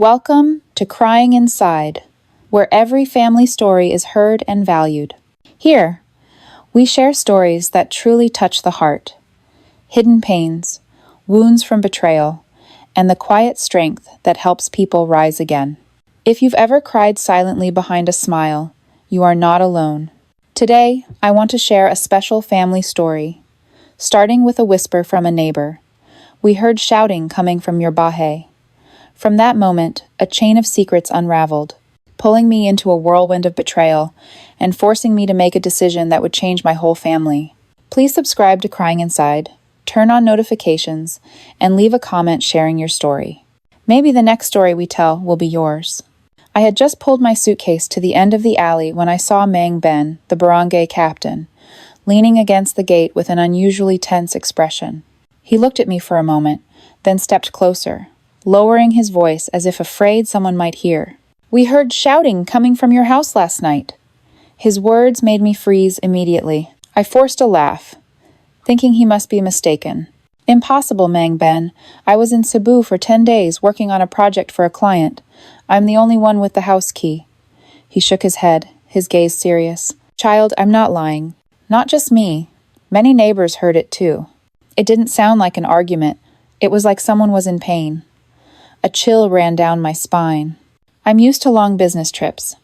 Welcome to Crying Inside, where every family story is heard and valued. Here, we share stories that truly touch the heart, hidden pains, wounds from betrayal, and the quiet strength that helps people rise again. If you've ever cried silently behind a smile, you are not alone. Today, I want to share a special family story, starting with a whisper from a neighbor. We heard shouting coming from your bahe. From that moment, a chain of secrets unraveled, pulling me into a whirlwind of betrayal and forcing me to make a decision that would change my whole family. Please subscribe to Crying Inside, turn on notifications, and leave a comment sharing your story. Maybe the next story we tell will be yours. I had just pulled my suitcase to the end of the alley when I saw Mang Ben, the barangay captain, leaning against the gate with an unusually tense expression. He looked at me for a moment, then stepped closer, lowering his voice as if afraid someone might hear. "We heard shouting coming from your house last night." His words made me freeze immediately. I forced a laugh, thinking he must be mistaken. "Impossible, Mang Ben. I was in Cebu for 10 days working on a project for a client. I'm the only one with the house key." He shook his head, his gaze serious. "Child, I'm not lying. Not just me. Many neighbors heard it too. It didn't sound like an argument. It was like someone was in pain." A chill ran down my spine. I'm used to long business trips,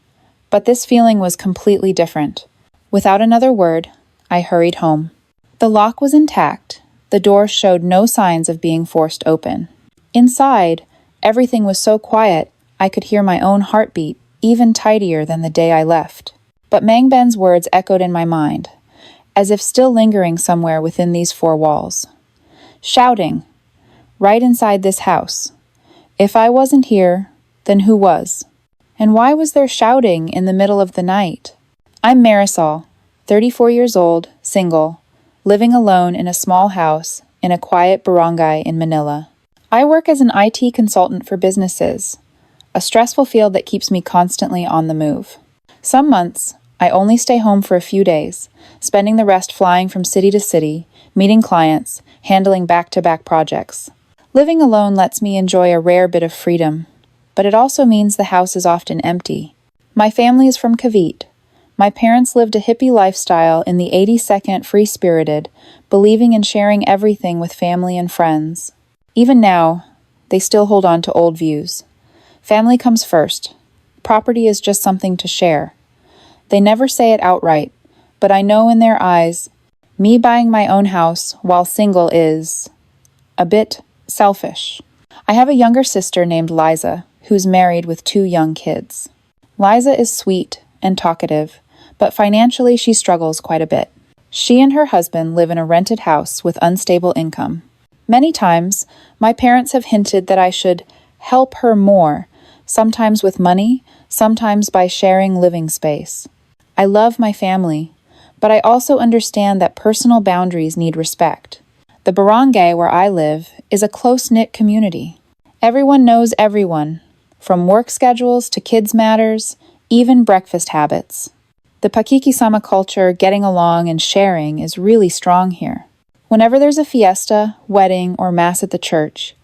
but this feeling was completely different. Without another word, I hurried home. The lock was intact. The door showed no signs of being forced open. Inside, everything was so quiet, I could hear my own heartbeat, even tidier than the day I left. But Mang Ben's words echoed in my mind, as if still lingering somewhere within these four walls. Shouting, right inside this house. If I wasn't here, then who was? And why was there shouting in the middle of the night? I'm Marisol, 34 years old, single, living alone in a small house in a quiet barangay in Manila. I work as an IT consultant for businesses, a stressful field that keeps me constantly on the move. Some months, I only stay home for a few days, spending the rest flying from city to city, meeting clients, handling back-to-back projects. Living alone lets me enjoy a rare bit of freedom, but it also means the house is often empty. My family is from Cavite. My parents lived a hippie lifestyle in the 82nd free-spirited, believing in sharing everything with family and friends. Even now, they still hold on to old views. Family comes first. Property is just something to share. They never say it outright, but I know in their eyes, me buying my own house while single is a bit selfish. I have a younger sister named Liza, who's married with 2 young kids. Liza is sweet and talkative, but financially she struggles quite a bit. She and her husband live in a rented house with unstable income. Many times, my parents have hinted that I should help her more, sometimes with money, sometimes by sharing living space. I love my family, but I also understand that personal boundaries need respect. The barangay where I live is a close-knit community. Everyone knows everyone, from work schedules to kids' matters, even breakfast habits. The pakikisama culture, getting along and sharing, is really strong here. Whenever there's a fiesta, wedding, or mass at the church,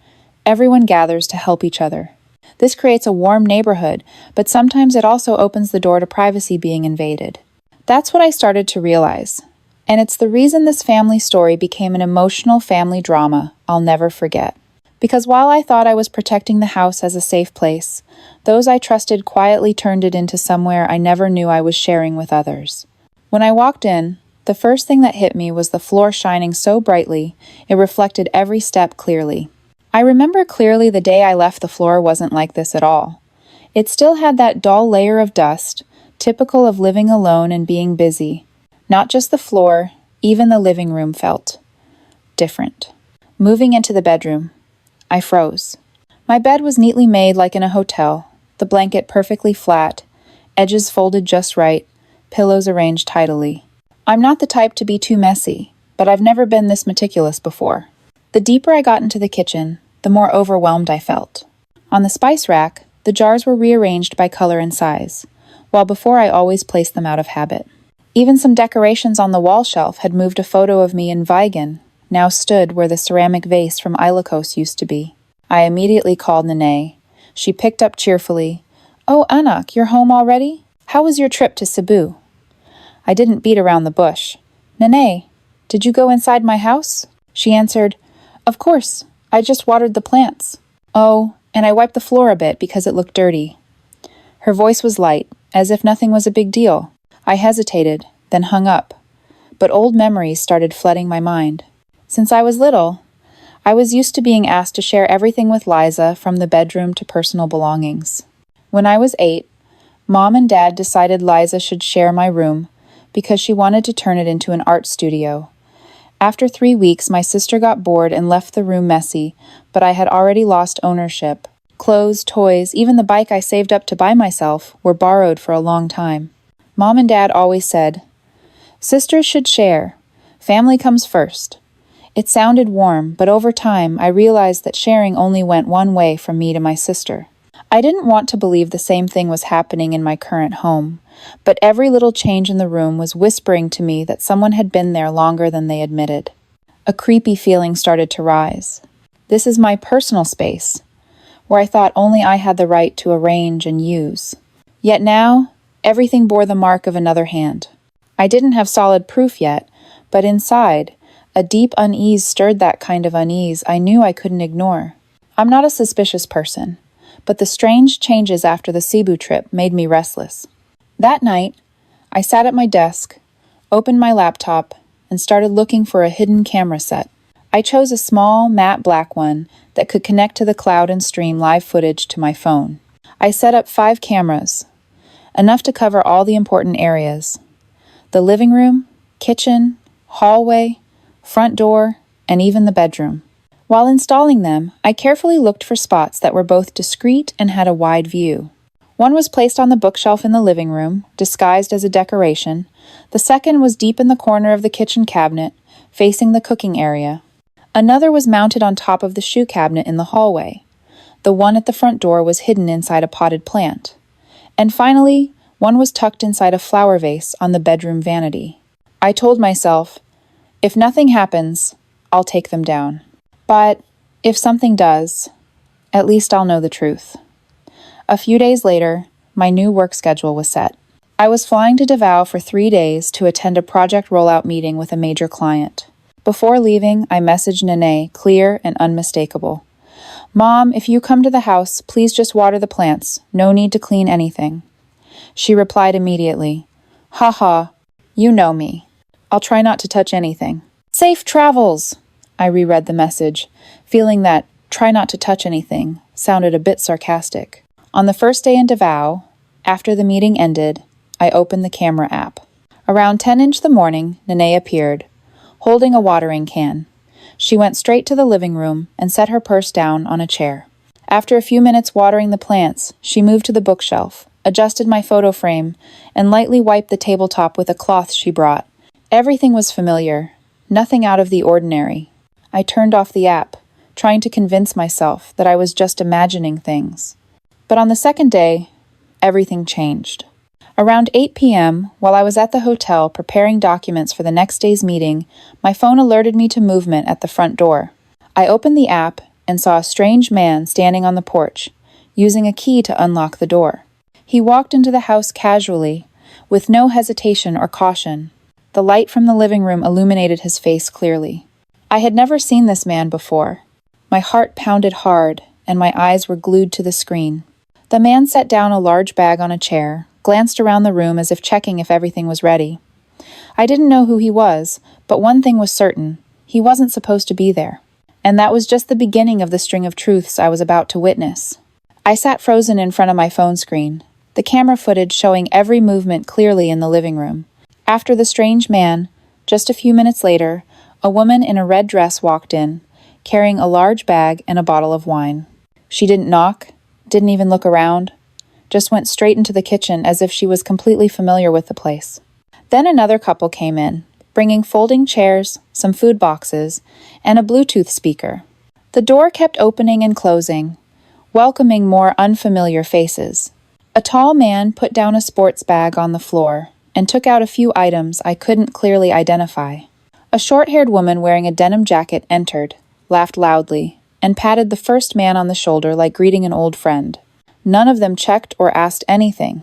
everyone gathers to help each other. This creates a warm neighborhood, but sometimes it also opens the door to privacy being invaded. That's what I started to realize. And it's the reason this family story became an emotional family drama I'll never forget. Because while I thought I was protecting the house as a safe place, those I trusted quietly turned it into somewhere I never knew I was sharing with others. When I walked in, the first thing that hit me was the floor shining so brightly, it reflected every step clearly. I remember clearly the day I left the floor wasn't like this at all. It still had that dull layer of dust, typical of living alone and being busy. Not just the floor, even the living room felt different. Moving into the bedroom, I froze. My bed was neatly made like in a hotel, the blanket perfectly flat, edges folded just right, pillows arranged tidily. I'm not the type to be too messy, but I've never been this meticulous before. The deeper I got into the kitchen, the more overwhelmed I felt. On the spice rack, the jars were rearranged by color and size, while before I always placed them out of habit. Even some decorations on the wall shelf had moved a photo of me in Vigan, now stood where the ceramic vase from Ilocos used to be. I immediately called Nene, She picked up cheerfully. "Oh, Anak, you're home already? How was your trip to Cebu?" I didn't beat around the bush. "Nene, did you go inside my house?" She answered, "Of course, I just watered the plants. Oh, and I wiped the floor a bit because it looked dirty." Her voice was light, as if nothing was a big deal. I hesitated, then hung up. But old memories started flooding my mind. Since I was little, I was used to being asked to share everything with Liza, from the bedroom to personal belongings. When I was 8, Mom and Dad decided Liza should share my room because she wanted to turn it into an art studio. After 3 weeks, my sister got bored and left the room messy, but I had already lost ownership. Clothes, toys, even the bike I saved up to buy myself were borrowed for a long time. Mom and Dad always said, "Sisters should share. Family comes first." It sounded warm, but over time I realized that sharing only went one way from me to my sister. I didn't want to believe the same thing was happening in my current home, but every little change in the room was whispering to me that someone had been there longer than they admitted. A creepy feeling started to rise. This is my personal space, where I thought only I had the right to arrange and use. Yet now, everything bore the mark of another hand. I didn't have solid proof yet, but inside, a deep unease stirred, that kind of unease I knew I couldn't ignore. I'm not a suspicious person, but the strange changes after the Cebu trip made me restless. That night, I sat at my desk, opened my laptop, and started looking for a hidden camera set. I chose a small, matte black one that could connect to the cloud and stream live footage to my phone. I set up 5 cameras, enough to cover all the important areas: the living room, kitchen, hallway, front door, and even the bedroom. While installing them, I carefully looked for spots that were both discreet and had a wide view. One was placed on the bookshelf in the living room, disguised as a decoration. The second was deep in the corner of the kitchen cabinet, facing the cooking area. Another was mounted on top of the shoe cabinet in the hallway. The one at the front door was hidden inside a potted plant. And finally, one was tucked inside a flower vase on the bedroom vanity. I told myself, if nothing happens, I'll take them down. But if something does, at least I'll know the truth. A few days later, my new work schedule was set. I was flying to Davao for 3 days to attend a project rollout meeting with a major client. Before leaving, I messaged Nene, clear and unmistakable. "Mom, if you come to the house, please just water the plants. No need to clean anything." She replied immediately, "Haha, you know me. I'll try not to touch anything." "Safe travels!" I reread the message, feeling that "try not to touch anything" sounded a bit sarcastic. On the first day in Davao, after the meeting ended, I opened the camera app. Around 10 in the morning, Nene appeared, holding a watering can. She went straight to the living room and set her purse down on a chair. After a few minutes watering the plants, she moved to the bookshelf, adjusted my photo frame, and lightly wiped the tabletop with a cloth she brought. Everything was familiar, nothing out of the ordinary. I turned off the app, trying to convince myself that I was just imagining things. But on the second day, everything changed. Around 8 p.m., while I was at the hotel preparing documents for the next day's meeting, my phone alerted me to movement at the front door. I opened the app and saw a strange man standing on the porch, using a key to unlock the door. He walked into the house casually, with no hesitation or caution. The light from the living room illuminated his face clearly. I had never seen this man before. My heart pounded hard, and my eyes were glued to the screen. The man set down a large bag on a chair, glanced around the room as if checking if everything was ready. I didn't know who he was, but one thing was certain: he wasn't supposed to be there. And that was just the beginning of the string of truths I was about to witness. I sat frozen in front of my phone screen, the camera footage showing every movement clearly in the living room. After the strange man, just a few minutes later, a woman in a red dress walked in, carrying a large bag and a bottle of wine. She didn't knock, didn't even look around, just went straight into the kitchen as if she was completely familiar with the place. Then another couple came in, bringing folding chairs, some food boxes, and a Bluetooth speaker. The door kept opening and closing, welcoming more unfamiliar faces. A tall man put down a sports bag on the floor and took out a few items I couldn't clearly identify. A short-haired woman wearing a denim jacket entered, laughed loudly, and patted the first man on the shoulder like greeting an old friend. None of them checked or asked anything.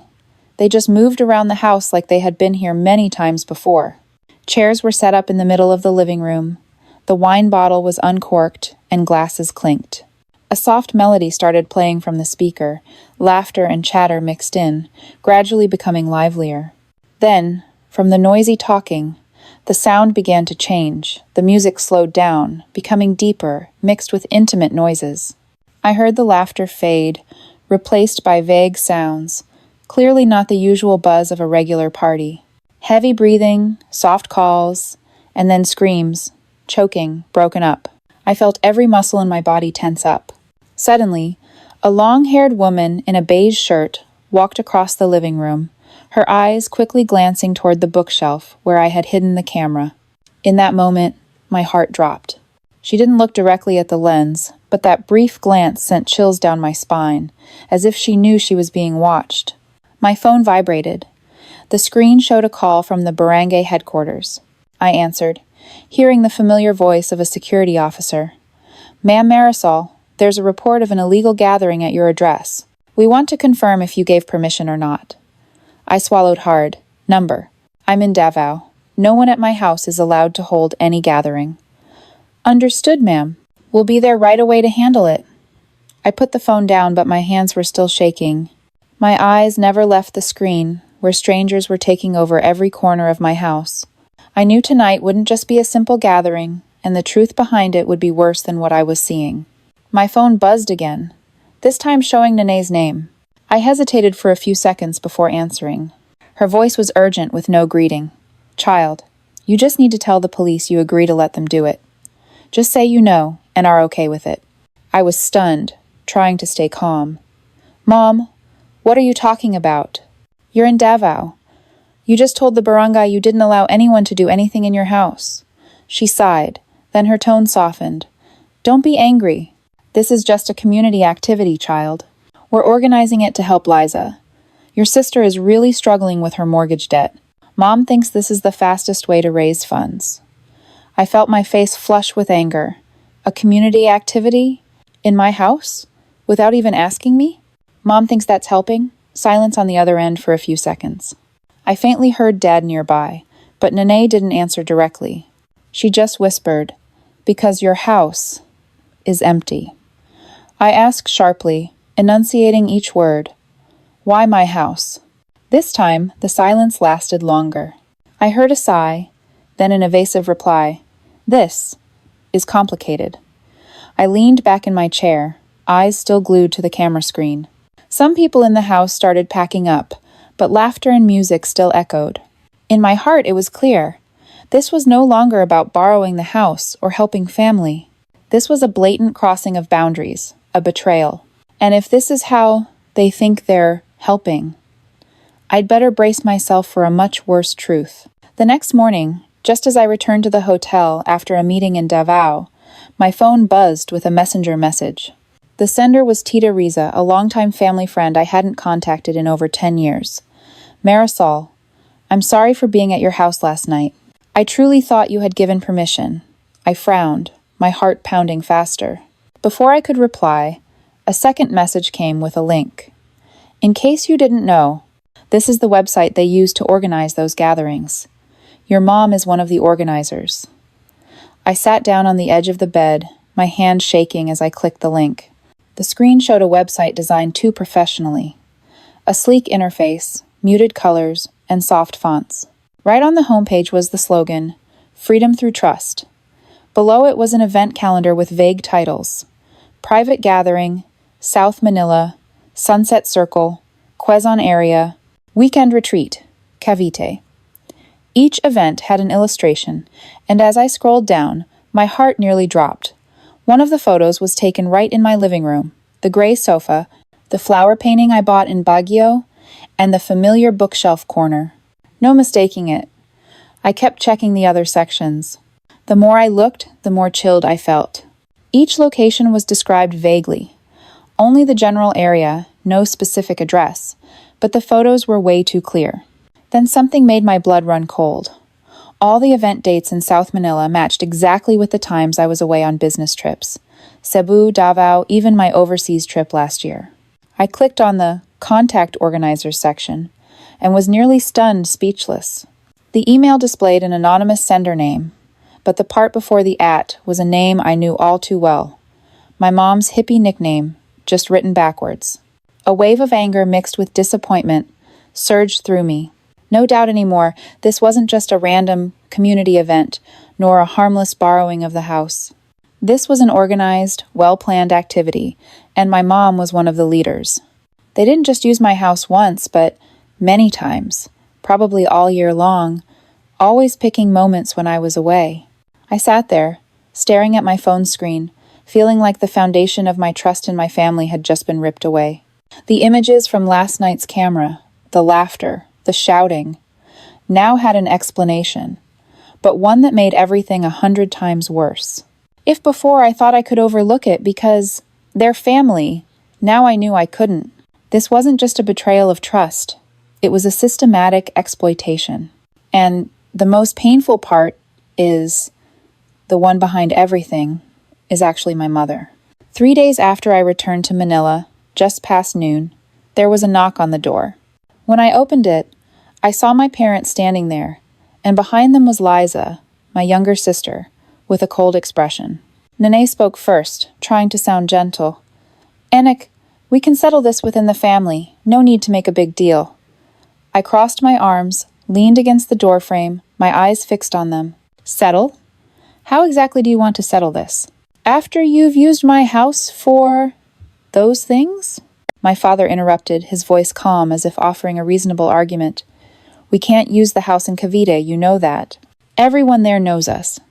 They just moved around the house like they had been here many times before. Chairs were set up in the middle of the living room. The wine bottle was uncorked and glasses clinked. A soft melody started playing from the speaker, laughter and chatter mixed in, gradually becoming livelier. Then, from the noisy talking, the sound began to change. The music slowed down, becoming deeper, mixed with intimate noises. I heard the laughter fade, replaced by vague sounds, clearly not the usual buzz of a regular party. Heavy breathing, soft calls, and then screams, choking, broken up. I felt every muscle in my body tense up. Suddenly, a long-haired woman in a beige shirt walked across the living room, her eyes quickly glancing toward the bookshelf where I had hidden the camera. In that moment, my heart dropped. She didn't look directly at the lens, but that brief glance sent chills down my spine, as if she knew she was being watched. My phone vibrated. The screen showed a call from the barangay headquarters. I answered, hearing the familiar voice of a security officer. "Ma'am Marisol, there's a report of an illegal gathering at your address. We want to confirm if you gave permission or not." I swallowed hard. "Number. I'm in Davao. No one at my house is allowed to hold any gathering." "Understood, ma'am. We'll be there right away to handle it." I put the phone down, but my hands were still shaking. My eyes never left the screen, where strangers were taking over every corner of my house. I knew tonight wouldn't just be a simple gathering, and the truth behind it would be worse than what I was seeing. My phone buzzed again, this time showing Nene's name. I hesitated for a few seconds before answering. Her voice was urgent with no greeting. "Child, you just need to tell the police you agree to let them do it. Just say you know and are okay with it." I was stunned, trying to stay calm. "Mom, what are you talking about? You're in Davao. You just told the barangay you didn't allow anyone to do anything in your house." She sighed, then her tone softened. "Don't be angry. This is just a community activity, child. We're organizing it to help Liza. Your sister is really struggling with her mortgage debt. Mom thinks this is the fastest way to raise funds." I felt my face flush with anger. A community activity? In my house? Without even asking me? Mom thinks that's helping? Silence on the other end for a few seconds. I faintly heard Dad nearby, but Nene didn't answer directly. She just whispered, "Because your house is empty." I asked sharply, enunciating each word, "Why my house?" This time, the silence lasted longer. I heard a sigh, then an evasive reply, "This is complicated." I leaned back in my chair, eyes still glued to the camera screen. Some people in the house started packing up, but laughter and music still echoed. In my heart, it was clear. This was no longer about borrowing the house or helping family. This was a blatant crossing of boundaries, a betrayal. And if this is how they think they're helping, I'd better brace myself for a much worse truth. The next morning, just as I returned to the hotel after a meeting in Davao, my phone buzzed with a messenger message. The sender was Tita Riza, a longtime family friend I hadn't contacted in over 10 years. "Marisol, I'm sorry for being at your house last night. I truly thought you had given permission." I frowned, my heart pounding faster. Before I could reply, a second message came with a link. "In case you didn't know, this is the website they use to organize those gatherings. Your mom is one of the organizers." I sat down on the edge of the bed, my hand shaking as I clicked the link. The screen showed a website designed too professionally. A sleek interface, muted colors, and soft fonts. Right on the homepage was the slogan, "Freedom through Trust." Below it was an event calendar with vague titles: Private Gathering, South Manila, Sunset Circle, Quezon Area, Weekend Retreat, Cavite. Each event had an illustration, and as I scrolled down, my heart nearly dropped. One of the photos was taken right in my living room, the gray sofa, the flower painting I bought in Baguio, and the familiar bookshelf corner. No mistaking it. I kept checking the other sections. The more I looked, the more chilled I felt. Each location was described vaguely. Only the general area, no specific address, but the photos were way too clear. Then something made my blood run cold. All the event dates in South Manila matched exactly with the times I was away on business trips. Cebu, Davao, even my overseas trip last year. I clicked on the Contact Organizers section and was nearly stunned speechless. The email displayed an anonymous sender name, but the part before the @ was a name I knew all too well. My mom's hippie nickname, just written backwards. A wave of anger mixed with disappointment surged through me. No doubt anymore, this wasn't just a random community event, nor a harmless borrowing of the house. This was an organized, well-planned activity, and my mom was one of the leaders. They didn't just use my house once, but many times, probably all year long, always picking moments when I was away. I sat there, staring at my phone screen, feeling like the foundation of my trust in my family had just been ripped away. The images from last night's camera, the laughter, the shouting, now had an explanation, but one that made everything 100 times worse. If before I thought I could overlook it because they're family, now I knew I couldn't. This wasn't just a betrayal of trust. It was a systematic exploitation. And the most painful part is the one behind everything is actually my mother. 3 days after I returned to Manila, just past noon, there was a knock on the door. When I opened it, I saw my parents standing there, and behind them was Liza, my younger sister, with a cold expression. Nene spoke first, trying to sound gentle. "Anik, we can settle this within the family. No need to make a big deal." I crossed my arms, leaned against the doorframe, my eyes fixed on them. "Settle? How exactly do you want to settle this? After you've used my house for those things?" My father interrupted, his voice calm as if offering a reasonable argument. "We can't use the house in Cavite, you know that. Everyone there knows us.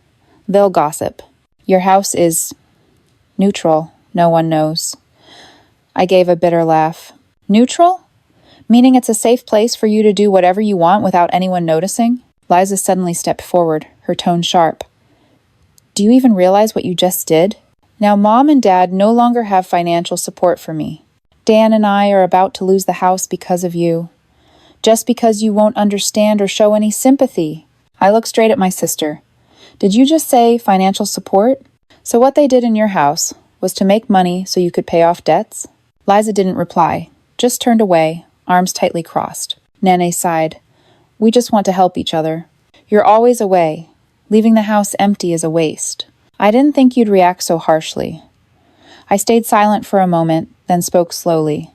They'll gossip. Your house is neutral. No one knows." I gave a bitter laugh. "Neutral? Meaning it's a safe place for you to do whatever you want without anyone noticing?" Liza suddenly stepped forward, her tone sharp. "Do you even realize what you just did? Now Mom and Dad no longer have financial support for me. Dan and I are about to lose the house because of you. Just because you won't understand or show any sympathy." I looked straight at my sister. "Did you just say financial support? So what they did in your house was to make money so you could pay off debts?" Liza didn't reply, just turned away, arms tightly crossed. Nene sighed. "We just want to help each other. You're always away. Leaving the house empty is a waste." I didn't think you'd react so harshly. I stayed silent for a moment, then spoke slowly.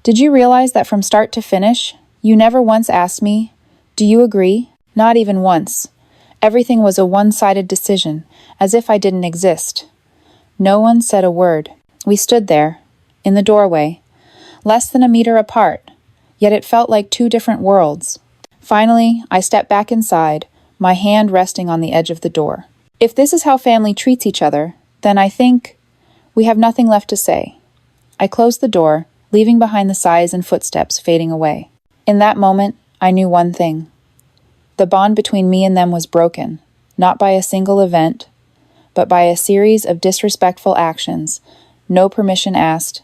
"Did you realize that from start to finish, you never once asked me, 'Do you agree?' Not even once. Everything was a one-sided decision, as if I didn't exist." No one said a word. We stood there, in the doorway, less than a meter apart, yet it felt like two different worlds. Finally, I stepped back inside, my hand resting on the edge of the door. If this is how family treats each other, then I think we have nothing left to say. I closed the door, leaving behind the sighs and footsteps fading away. In that moment, I knew one thing. The bond between me and them was broken, not by a single event, but by a series of disrespectful actions, no permission asked,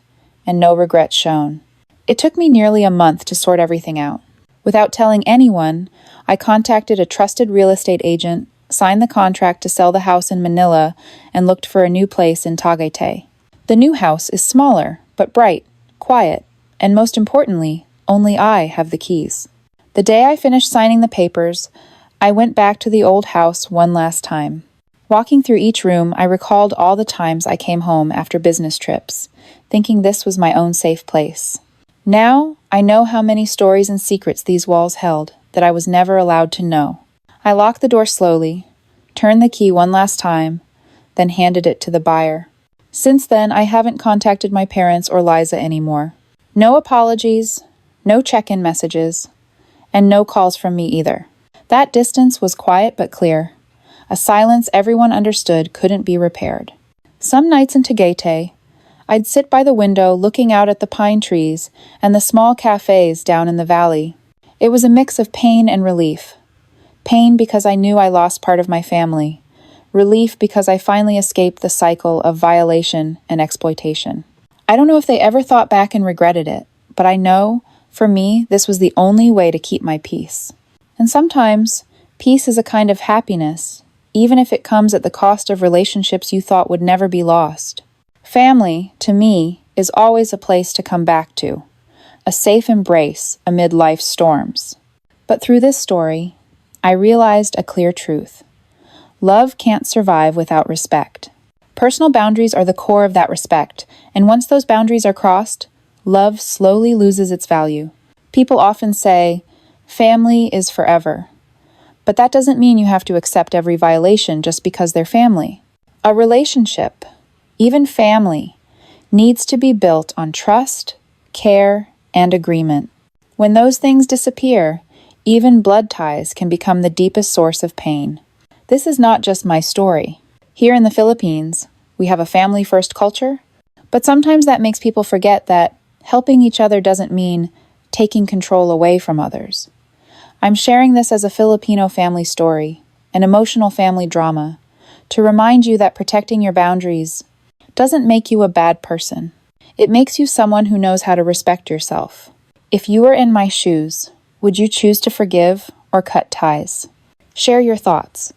and no regret shown. It took me nearly a month to sort everything out. Without telling anyone, I contacted a trusted real estate agent, signed the contract to sell the house in Manila, and looked for a new place in Tagaytay. The new house is smaller, but bright, quiet, and most importantly, only I have the keys. The day I finished signing the papers, I went back to the old house one last time. Walking through each room, I recalled all the times I came home after business trips, thinking this was my own safe place. Now, I know how many stories and secrets these walls held that I was never allowed to know. I locked the door slowly, turned the key one last time, then handed it to the buyer. Since then, I haven't contacted my parents or Liza anymore. No apologies, no check-in messages, and no calls from me either. That distance was quiet but clear, a silence everyone understood couldn't be repaired. Some nights in Tagaytay, I'd sit by the window looking out at the pine trees and the small cafes down in the valley. It was a mix of pain and relief. Pain because I knew I lost part of my family. Relief because I finally escaped the cycle of violation and exploitation. I don't know if they ever thought back and regretted it, but I know, for me, this was the only way to keep my peace. And sometimes, peace is a kind of happiness, even if it comes at the cost of relationships you thought would never be lost. Family, to me, is always a place to come back to, a safe embrace amid life's storms. But through this story, I realized a clear truth. Love can't survive without respect. Personal boundaries are the core of that respect, and once those boundaries are crossed, love slowly loses its value. People often say, family is forever. But that doesn't mean you have to accept every violation just because they're family. A relationship, even family, needs to be built on trust, care, and agreement. When those things disappear, even blood ties can become the deepest source of pain. This is not just my story. Here in the Philippines, we have a family-first culture, but sometimes that makes people forget that helping each other doesn't mean taking control away from others. I'm sharing this as a Filipino family story, an emotional family drama, to remind you that protecting your boundaries doesn't make you a bad person. It makes you someone who knows how to respect yourself. If you were in my shoes, would you choose to forgive or cut ties? Share your thoughts.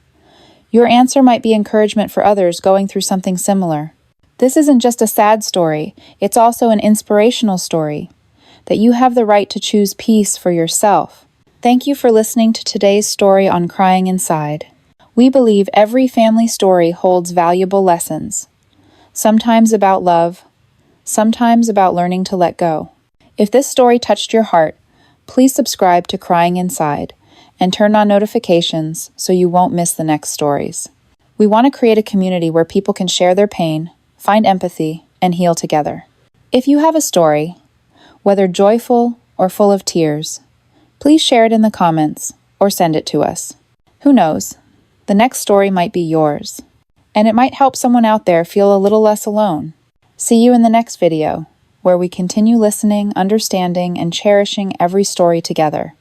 Your answer might be encouragement for others going through something similar. This isn't just a sad story, it's also an inspirational story, that you have the right to choose peace for yourself. Thank you for listening to today's story on Crying Inside. We believe every family story holds valuable lessons, sometimes about love, sometimes about learning to let go. If this story touched your heart, please subscribe to Crying Inside and turn on notifications so you won't miss the next stories. We want to create a community where people can share their pain, find empathy, and heal together. If you have a story, whether joyful or full of tears, please share it in the comments or send it to us. Who knows? The next story might be yours, and it might help someone out there feel a little less alone. See you in the next video, where we continue listening, understanding, and cherishing every story together.